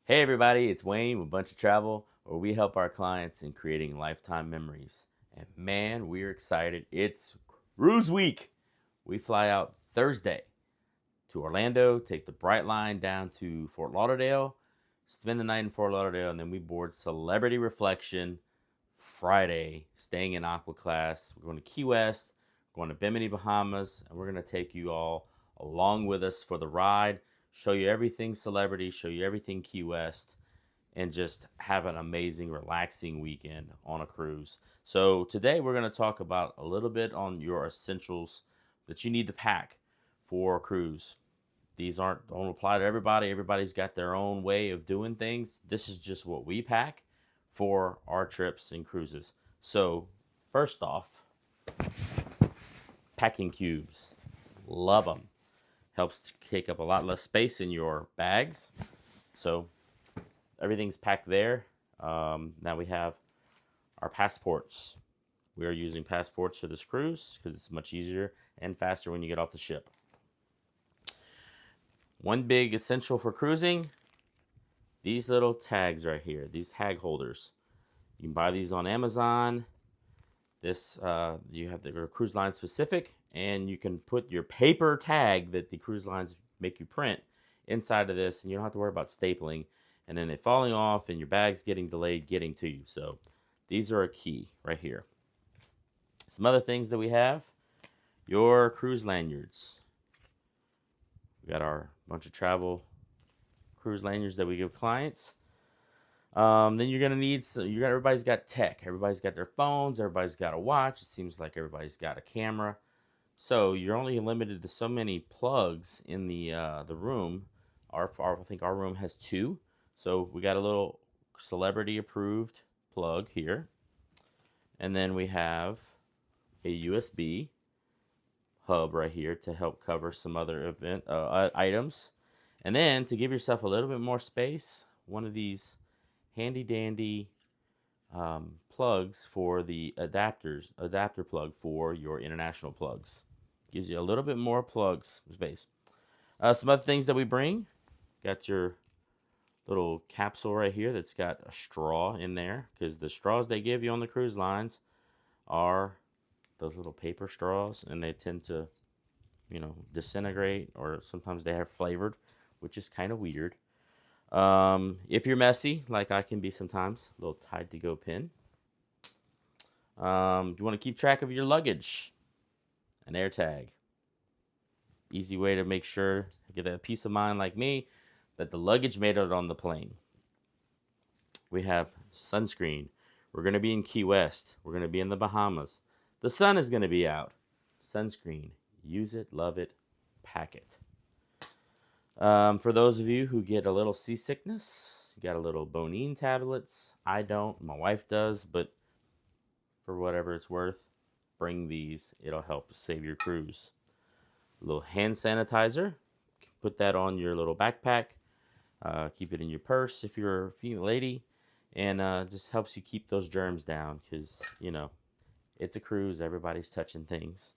Hey everybody, it's Wayne with Bunch of Travel, where we help our clients in creating lifetime memories. And man, we're excited. It's Cruise Week. We fly out Thursday to Orlando, take the Bright Line down to Fort Lauderdale, spend the night in Fort Lauderdale, and then we board Celebrity Reflection Friday, staying in Aqua Class. We're going to Key West, going to Bimini, Bahamas, and we're going to take you all along with us for the ride, show you everything Celebrity, show you everything Key West, and just have an amazing, relaxing weekend on a cruise. So, today we're going to talk about a little bit on your essentials that you need to pack for a cruise. These don't apply to everybody. Everybody's got their own way of doing things. This is just what we pack for our trips and cruises. So, first off, packing cubes. Love them. Helps to take up a lot less space in your bags. So, everything's packed there. Now we have our passports. We are using passports for this cruise because it's much easier and faster when you get off the ship. One big essential for cruising, these little tags right here, these tag holders. You can buy these on Amazon. This you have the cruise line specific, and you can put your paper tag that the cruise lines make you print inside of this, and you don't have to worry about stapling and then it falling off and your bags getting delayed getting to you. So these are a key right here. Some other things that we have, your cruise lanyards. We got our bunch of travel cruise lanyards that we give clients. Then you're gonna need some. Everybody's got tech. Everybody's got their phones. Everybody's got a watch. It seems like everybody's got a camera. So you're only limited to so many plugs in the room. I think our room has two. So we got a little celebrity approved plug here, and then we have a USB hub right here to help cover some other event items. And then to give yourself a little bit more space, one of these handy dandy plugs for the adapter plug for your international plugs. Gives you a little bit more plugs space. Some other things that we bring, got your little capsule right here that's got a straw in there, because the straws they give you on the cruise lines are those little paper straws, and they tend to, disintegrate, or sometimes they have flavored, which is kind of weird. If you're messy, like I can be sometimes, a little Tide to Go pin. You want to keep track of your luggage, an air tag. Easy way to make sure, get that peace of mind like me, that the luggage made it on the plane. We have sunscreen. We're going to be in Key West. We're going to be in the Bahamas. The sun is going to be out. Sunscreen. Use it, love it, pack it. For those of you who get a little seasickness, you got a little Bonine tablets. I don't. My wife does, but for whatever it's worth, bring these. It'll help save your cruise. A little hand sanitizer. Put that on your little backpack. Keep it in your purse if you're a female lady. And just helps you keep those germs down because, it's a cruise. Everybody's touching things.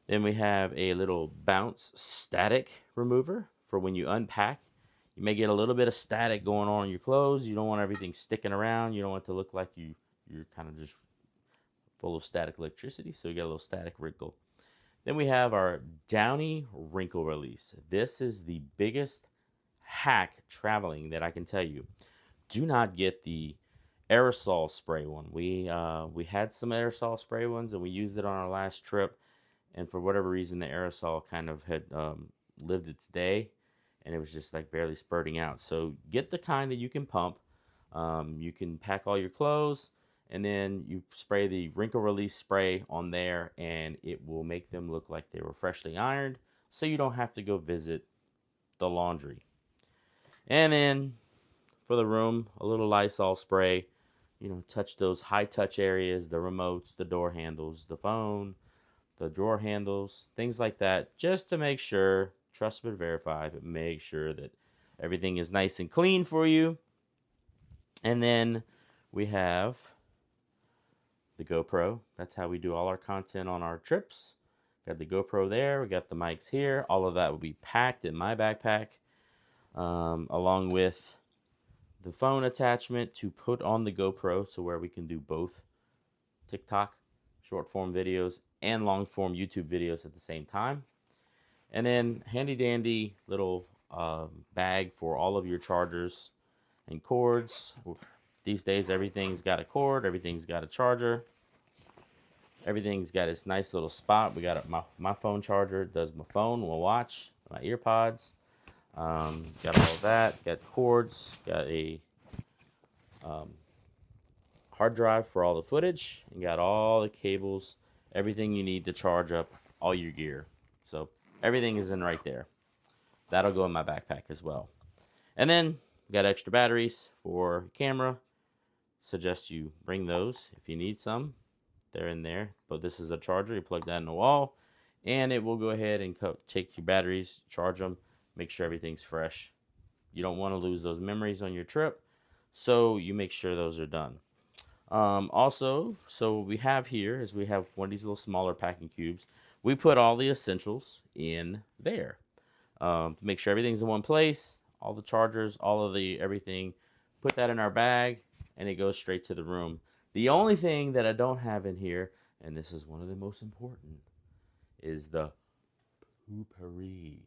Then we have a little bounce static remover for when you unpack. You may get a little bit of static going on in your clothes. You don't want everything sticking around. You don't want it to look like you're kind of just full of static electricity. So you get a little static wrinkle. Then we have our Downy Wrinkle Release. This is the biggest hack traveling that I can tell you. Do not get the aerosol spray one. We had some aerosol spray ones, and we used it on our last trip. And for whatever reason, the aerosol kind of had lived its day, and it was just like barely spurting out. So get the kind that you can pump. You can pack all your clothes, and then you spray the wrinkle release spray on there, and it will make them look like they were freshly ironed, so you don't have to go visit the laundry. And then for the room, a little Lysol spray. Touch those high touch areas, the remotes, the door handles, the phone, the drawer handles, things like that, just to make sure, trust but verify, but make sure that everything is nice and clean for you. And then we have the GoPro. That's how we do all our content on our trips. Got the GoPro there. We got the mics here. All of that will be packed in my backpack, along with the phone attachment to put on the GoPro, so where we can do both TikTok short form videos and long form YouTube videos at the same time. And then handy dandy little bag for all of your chargers and cords. These days, everything's got a cord, everything's got a charger, everything's got its nice little spot. We got my phone charger, does my phone, my watch, my earpods. Got all of that. Got cords, got a hard drive for all the footage, and got all the cables, everything you need to charge up all your gear. So everything is in right there. That'll go in my backpack as well. And then got extra batteries for camera. Suggest you bring those if you need some. They're in there. But this is a charger. You plug that in the wall, and it will go ahead and take your batteries, charge them, make sure everything's fresh. You don't want to lose those memories on your trip, so you make sure those are done. Also, so what we have here is we have one of these little smaller packing cubes. We put all the essentials in there to make sure everything's in one place. All the chargers, all of the everything. Put that in our bag, and it goes straight to the room. The only thing that I don't have in here, and this is one of the most important, is the Poo-Pourri.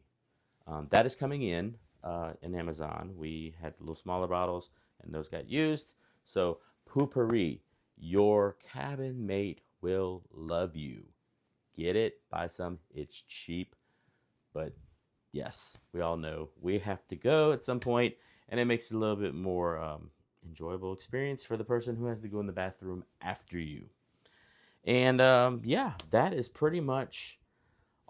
That is coming in Amazon. We had little smaller bottles, and those got used. So Poo-Pourri, your cabin mate will love you. Get it, buy some. It's cheap, but yes, we all know we have to go at some point, and it makes it a little bit more enjoyable experience for the person who has to go in the bathroom after you. And yeah, that is pretty much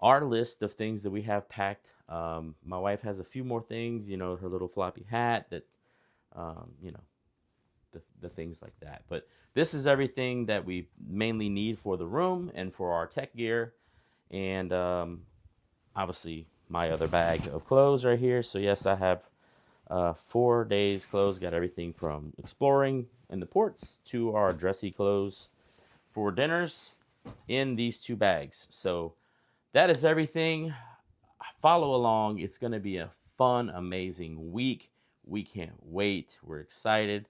our list of things that we have packed. My wife has a few more things, her little floppy hat that, the things like that. But this is everything that we mainly need for the room and for our tech gear. And obviously my other bag of clothes right here. So yes, I have 4 days clothes. Got everything from exploring in the ports to our dressy clothes for dinners in these 2 bags. So that is everything. Follow along. It's going to be a fun, amazing week. We can't wait. We're excited.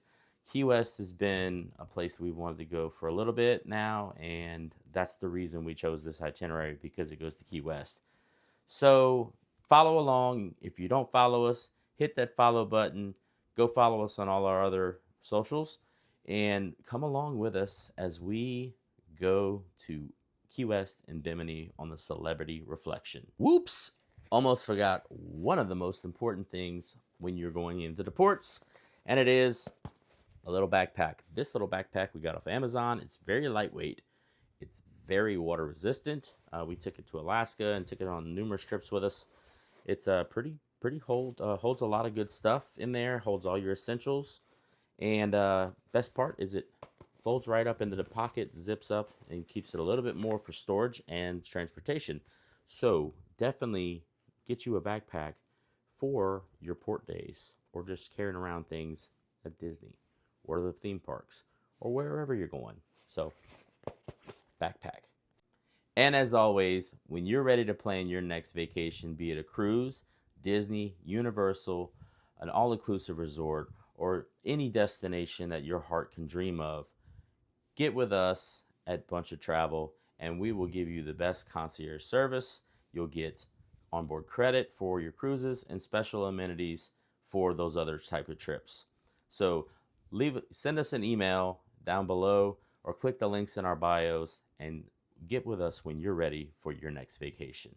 Key West has been a place we've wanted to go for a little bit now, and that's the reason we chose this itinerary, because it goes to Key West. So follow along. If you don't follow us, hit that follow button. Go follow us on all our other socials, and come along with us as we go to Key West and Bimini on the Celebrity Reflection. Whoops! Almost forgot one of the most important things when you're going into the ports, and it is a little backpack. This little backpack we got off Amazon. It's very lightweight. It's very water resistant. We took it to Alaska and took it on numerous trips with us. It's pretty holds a lot of good stuff in there. Holds all your essentials, and best part is it folds right up into the pocket, zips up, and keeps it a little bit more for storage and transportation. So definitely get you a backpack for your port days, or just carrying around things at Disney or the theme parks or wherever you're going. So backpack. And as always, when you're ready to plan your next vacation, be it a cruise, Disney, Universal, an all-inclusive resort, or any destination that your heart can dream of, get with us at Bunch of Travel, and we will give you the best concierge service. You'll get onboard credit for your cruises and special amenities for those other type of trips. So send us an email down below, or click the links in our bios, and get with us when you're ready for your next vacation.